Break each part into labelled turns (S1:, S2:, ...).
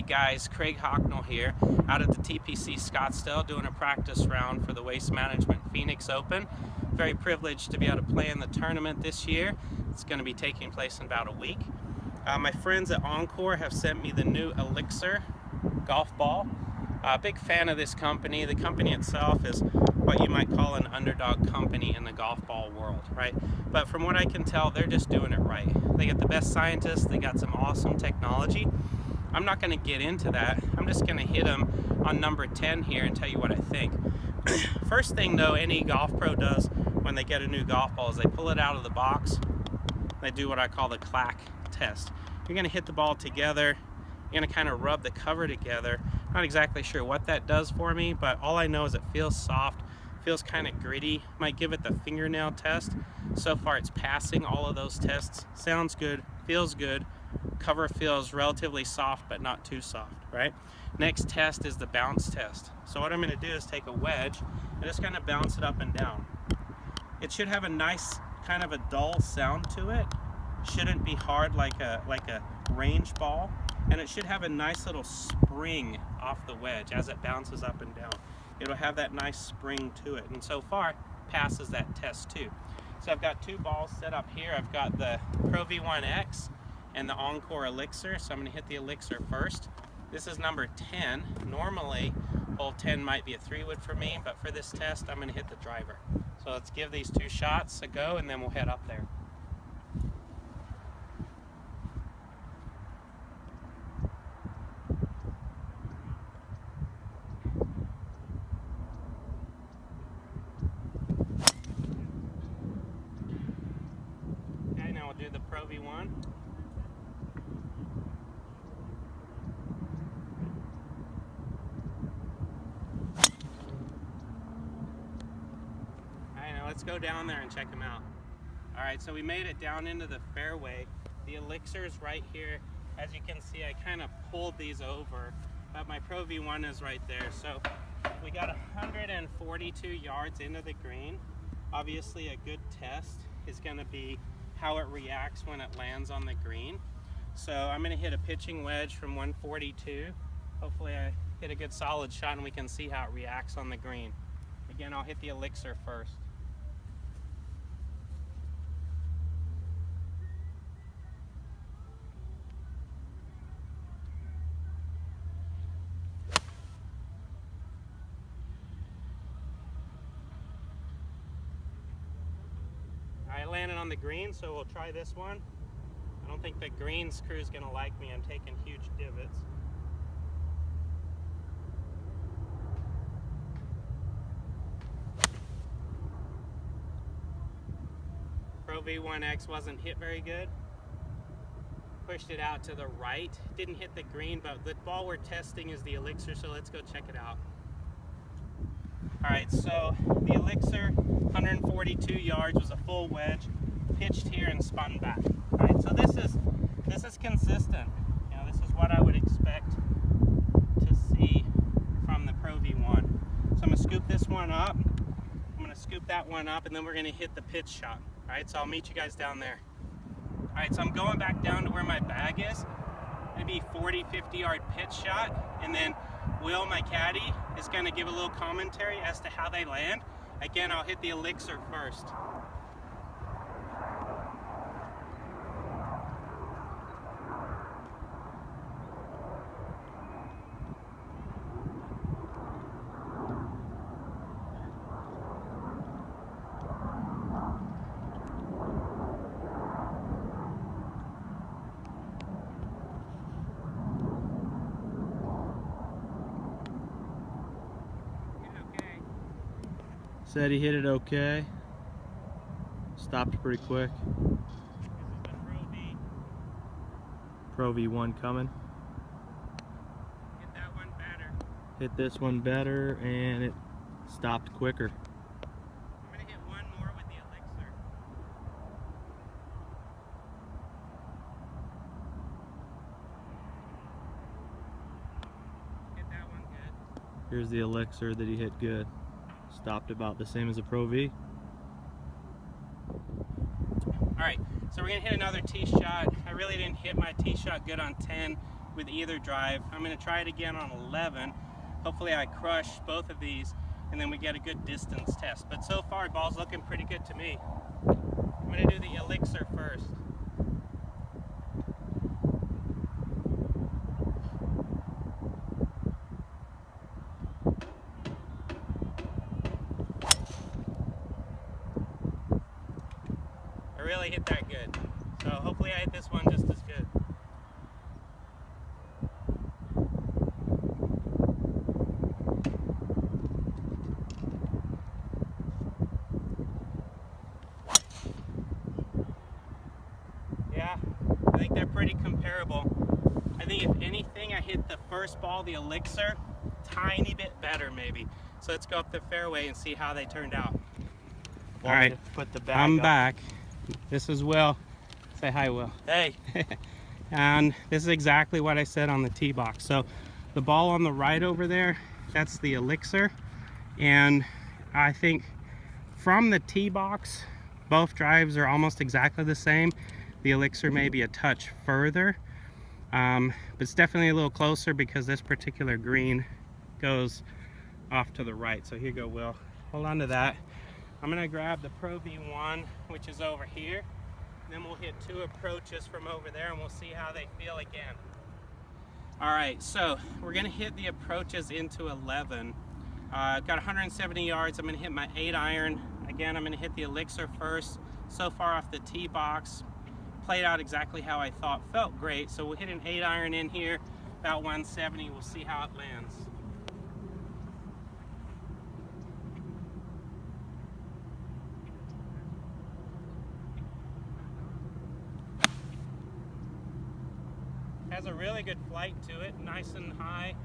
S1: guys, Craig Hocknull here out at the TPC Scottsdale doing a practice round for the Waste Management Phoenix Open. Very privileged to be able to play in the tournament this year. It's going to be taking place in about a week. My friends at OnCore have sent me the new ELIXR golf ball. Big fan of this company. The company itself is what you might call an underdog company in the golf ball world, right? But from what I can tell, they're just doing it right. They got the best scientists, they got some awesome technology. I'm not going to get into that. I'm just going to hit them on number 10 here and tell you what I think. First thing though, any golf pro does when they get a new golf ball is they pull it out of the box. They do what I call the clack test. You're going to hit the ball together. You're going to kind of rub the cover together. Not exactly sure what that does for me, but all I know is it feels soft, feels kind of gritty. Might give it the fingernail test. So far it's passing all of those tests. Sounds good, feels good. Cover feels relatively soft, but not too soft, right? Next test is the bounce test. So what I'm going to do is take a wedge and just kind of bounce it up and down. It should have a nice kind of a dull sound to it. Shouldn't be hard like a range ball. And it should have a nice little spring off the wedge as it bounces up and down. It'll have that nice spring to it, and so far passes that test too. So I've got two balls set up here. I've got the ProV1x and the OnCore ELIXR, so I'm going to hit the ELIXR first. This is number 10. Normally hole 10 might be a 3-wood for me, but for this test I'm going to hit the driver. So let's give these two shots a go and then we'll head up there. Do the ProV1. Alright, now let's go down there and check them out. Alright, so we made it down into the fairway. The ELIXR's right here. As you can see, I kind of pulled these over, but my ProV1 is right there. So we got 142 yards into the green. Obviously a good test is going to be how it reacts when it lands on the green. So I'm going to hit a pitching wedge from 142. Hopefully I hit a good solid shot and we can see how it reacts on the green. Again, I'll hit the ELIXR first. I landed on the green, so we'll try this one. I don't think the greens crew is going to like me. I'm taking huge divots. ProV1x wasn't hit very good. Pushed it out to the right. Didn't hit the green, but the ball we're testing is the ELIXR, so let's go check it out. Alright, so the ELIXR, 142 yards, was a full wedge, pitched here and spun back. Alright, so this is consistent. You know, this is what I would expect to see from the ProV1. So I'm going to scoop this one up, I'm going to scoop that one up, and then we're going to hit the pitch shot. Alright, so I'll meet you guys down there. Alright, so I'm going back down to where my bag is. Maybe 40-50 yard pitch shot, and then Will, my caddy, is going to give a little commentary as to how they land. Again, I'll hit the ELIXR first.
S2: Said he hit it okay. Stopped pretty quick.
S1: This is the
S2: ProV1 coming.
S1: Hit that one better.
S2: Hit this one better and it stopped quicker.
S1: I'm going to hit one more with the ELIXR. Hit that one good.
S2: Here's the ELIXR that he hit good. Stopped about the same as a ProV.
S1: Alright, so we're going to hit another tee shot. I really didn't hit my tee shot good on 10. with either drive. I'm going to try it again on 11. Hopefully I crush both of these and then we get a good distance test. But so far, the ball's looking pretty good to me. I'm going to do the ELIXR first. I really hit that good. So hopefully I hit this one just as good. Yeah, I think they're pretty comparable. I think if anything, I hit the first ball, the ELIXR, tiny bit better maybe. So let's go up the fairway and see how they turned out. All right,
S2: put the bag
S1: I'm
S2: up.
S1: back. This is Will. Say hi, Will.
S2: Hey.
S1: And this is exactly what I said on the tee box. So the ball on the right over there, that's the ELIXR. And I think from the tee box, both drives are almost exactly the same. The ELIXR may be a touch further, but it's definitely a little closer because this particular green goes off to the right. So here you go, Will. Hold on to that. I'm gonna grab the ProV1, which is over here. Then we'll hit 2 approaches from over there and we'll see how they feel again. All right, so we're gonna hit the approaches into 11. I've got 170 yards. I'm gonna hit my 8-iron. Again, I'm gonna hit the ELIXR first. So far off the tee box, played out exactly how I thought, felt great. So we'll hit an 8-iron in here, about 170. We'll see how it lands. Has a really good flight to it, nice and high,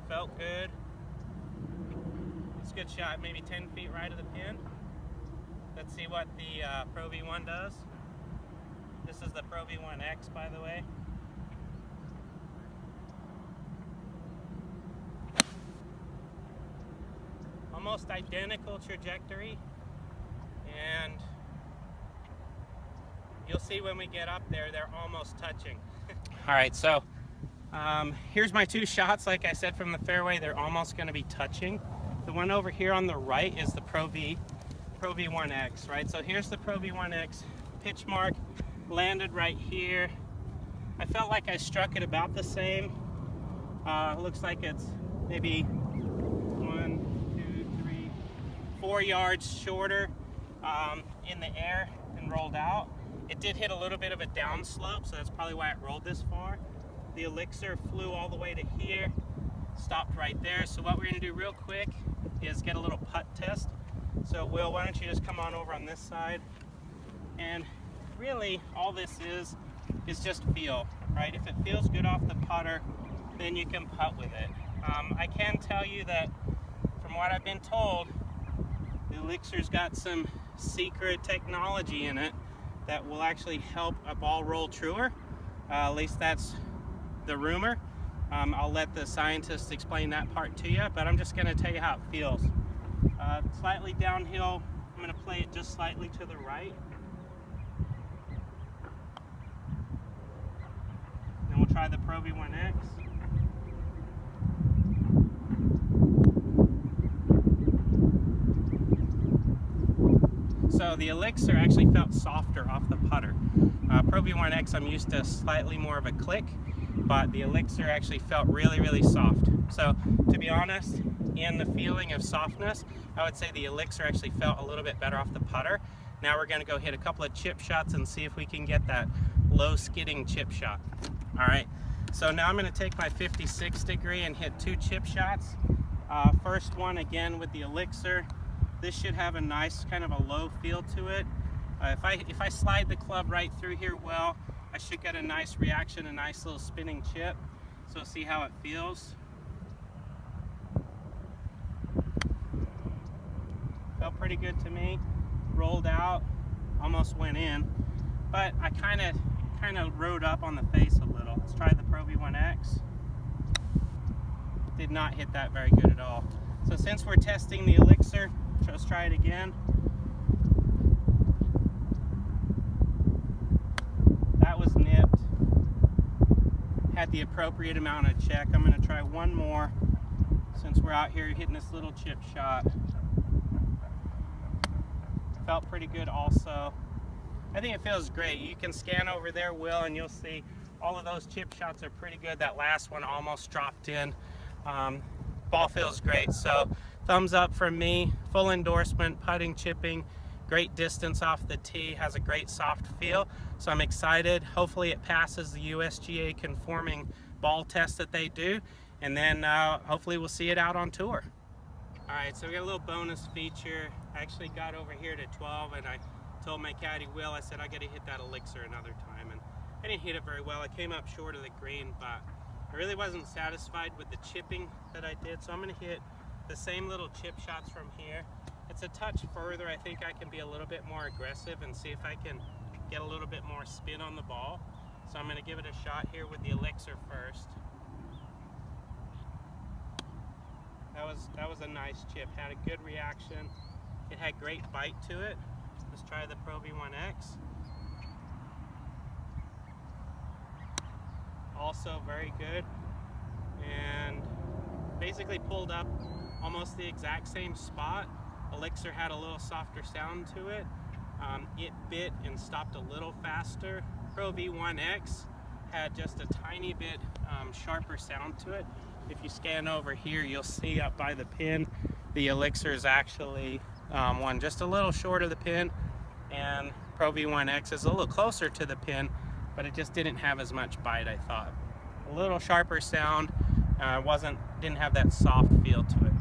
S1: felt good. It's a good shot, maybe 10 feet right of the pin. Let's see what the ProV1 does. This is the ProV1x, by the way. Almost identical trajectory, and you'll see when we get up there, they're almost touching. All right, so here's my 2 shots. Like I said, from the fairway, they're almost going to be touching. The one over here on the right is the ProV1x, right? So here's the ProV1x pitch mark, landed right here. I felt like I struck it about the same. Looks like it's maybe 4 yards shorter in the air and rolled out. It did hit a little bit of a downslope, so that's probably why it rolled this far. The ELIXR flew all the way to here, stopped right there. So what we're gonna do real quick is get a little putt test. So Will, why don't you just come on over on this side? And really all this is just feel, right? If it feels good off the putter, then you can putt with it. I can tell you that from what I've been told, the ELIXR's got some secret technology in it that will actually help a ball roll truer. At least that's the rumor. I'll let the scientists explain that part to you, but I'm just gonna tell you how it feels. Slightly downhill, I'm gonna play it just slightly to the right. Then we'll try the ProV1x. So the ELIXR actually felt softer off the putter. ProV1x, I'm used to slightly more of a click, but the ELIXR actually felt really, really soft. So to be honest, in the feeling of softness, I would say the ELIXR actually felt a little bit better off the putter. Now we're gonna go hit a couple of chip shots and see if we can get that low skidding chip shot. All right, so now I'm gonna take my 56 degree and hit 2 chip shots. First one again with the ELIXR. This should have a nice kind of a low feel to it. If I slide the club right through here well, I should get a nice reaction, a nice little spinning chip. So see how it feels. Felt pretty good to me. Rolled out, almost went in, but I kind of rode up on the face a little. Let's try the ProV1x. Did not hit that very good at all. So since we're testing the ELIXR, let's try it again. That was nipped. had the appropriate amount of check. I'm going to try one more since we're out here hitting this little chip shot. Felt pretty good also. I think it feels great. You can scan over there, Will, and you'll see all of those chip shots are pretty good. That last one almost dropped in. Ball feels great. So thumbs up from me. Full endorsement, putting, chipping, great distance off the tee, has a great soft feel. So I'm excited. Hopefully it passes the USGA conforming ball test that they do. And then hopefully we'll see it out on tour. All right, so we got a little bonus feature. I actually got over here to 12 and I told my caddy Will, I said I got to hit that ELIXR another time, and I didn't hit it very well. I came up short of the green, but I really wasn't satisfied with the chipping that I did, so I'm going to hit the same little chip shots from here. It's a touch further. I think I can be a little bit more aggressive and see if I can get a little bit more spin on the ball. So I'm going to give it a shot here with the ELIXR first. That was a nice chip, had a good reaction. It had great bite to it. Let's try the ProV1x. Also very good, and basically pulled up almost the exact same spot. ELIXR had a little softer sound to it. It bit and stopped a little faster. ProV1x had just a tiny bit sharper sound to it. If you scan over here, you'll see up by the pin, the ELIXR is actually one just a little short of the pin, and ProV1x is a little closer to the pin, but it just didn't have as much bite, I thought. A little sharper sound, didn't have that soft feel to it.